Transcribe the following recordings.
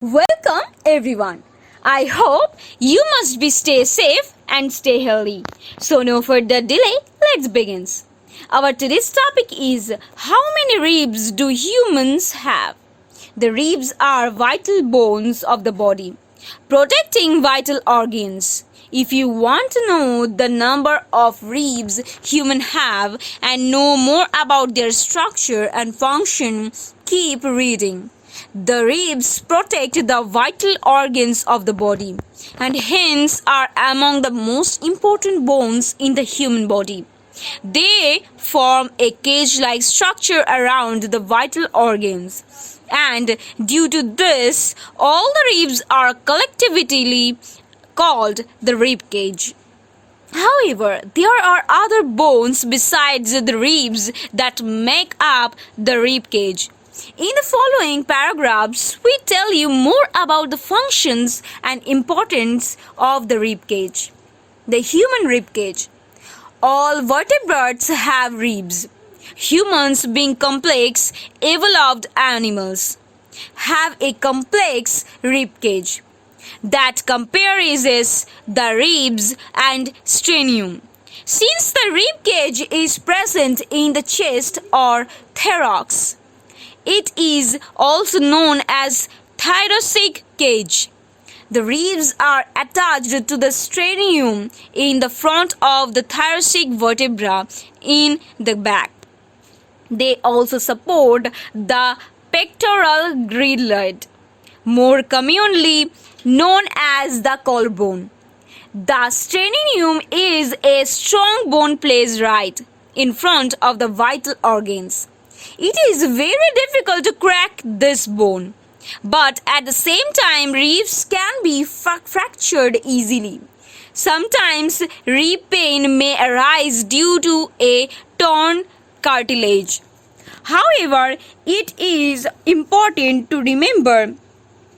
Welcome everyone. I hope you must be stay safe and stay healthy. So no further delay, let's begin. Our today's topic is how many ribs do humans have? The ribs are vital bones of the body, protecting vital organs. If you want to know the number of ribs humans have and know more about their structure and function, keep reading. The ribs protect the vital organs of the body and hence are among the most important bones in the human body. They form a cage-like structure around the vital organs, and due to this, all the ribs are collectively called the rib cage. However, there are other bones besides the ribs that make up the rib cage. In the following paragraphs, we tell you more about the functions and importance of the rib cage. The human rib cage. All vertebrates have ribs. Humans, being complex, evolved animals, have a complex rib cage that comprises the ribs and sternum. Since the rib cage is present in the chest or thorax, it is also known as thoracic cage. The ribs are attached to the sternum in the front of the thoracic vertebra in the back. They also support the pectoral girdle, more commonly known as the collarbone. The sternum is a strong bone placed right in front of the vital organs. It is very difficult to crack this bone, but at the same time, ribs can be fractured easily. Sometimes rib pain may arise due to a torn cartilage. However, it is important to remember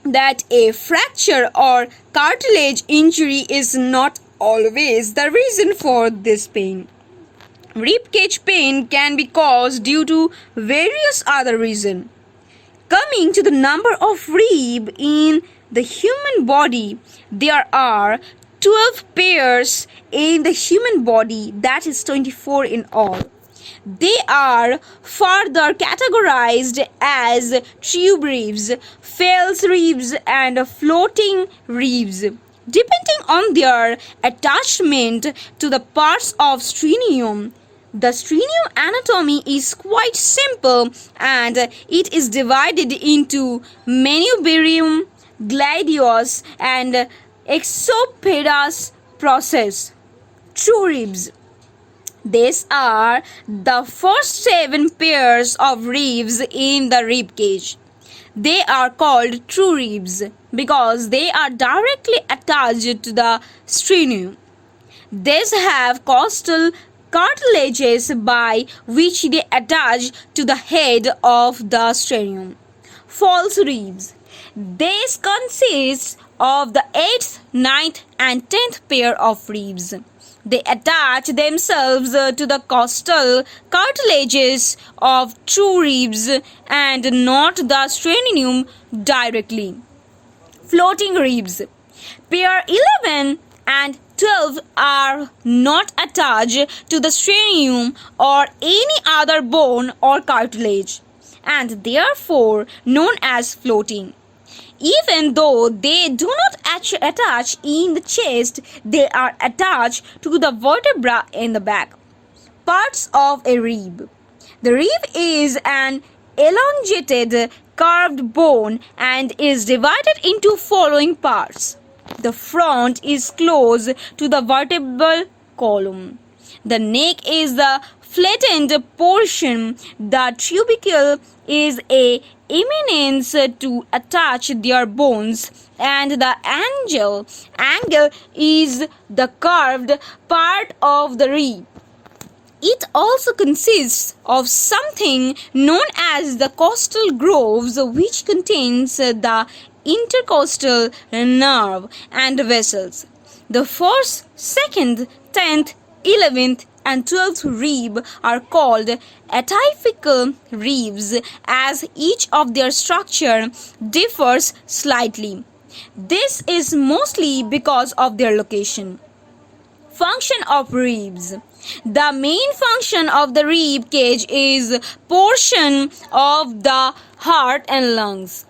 that a fracture or cartilage injury is not always the reason for this pain. Rib cage pain can be caused due to various other reasons. Coming to the number of ribs in the human body, there are 12 pairs in the human body, that is 24 in all. They are further categorized as tube ribs, false ribs, and floating ribs, depending on their attachment to the parts of sternum. The sternum anatomy is quite simple and it is divided into manubrium, gladius, and exopedus process. True ribs. These are the first 7 pairs of ribs in the rib cage. They are called true ribs because they are directly attached to the sternum. These have costal cartilages by which they attach to the head of the sternum. False ribs. These consist of the 8th, 9th, and 10th pair of ribs. They attach themselves to the costal cartilages of true ribs and not the sternum directly. Floating ribs. Pair 11 and 12 are not attached to the sternum or any other bone or cartilage and therefore known as floating. Even though they do not attach in the chest, they are attached to the vertebra in the back. Parts of a rib. The rib is an elongated curved bone and is divided into following parts. The front is close to the vertebral column. The neck is the flattened portion. The tubercle is a eminence to attach their bones, and the angle is the curved part of the rib. It also consists of something known as the costal grooves, which contains the intercostal nerve and vessels. The first, second, 10th, 11th, and 12th rib are called atypical ribs as each of their structure differs slightly. This is mostly because of their location. Function of ribs. The main function of the rib cage is portion of the heart and lungs.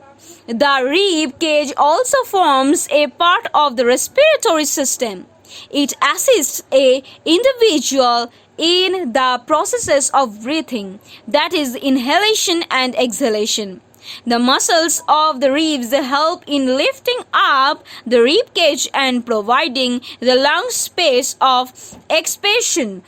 The rib cage also forms a part of the respiratory system. It assists a individual in the processes of breathing, that is inhalation and exhalation. The muscles of the ribs help in lifting up the rib cage and providing the lung space of expansion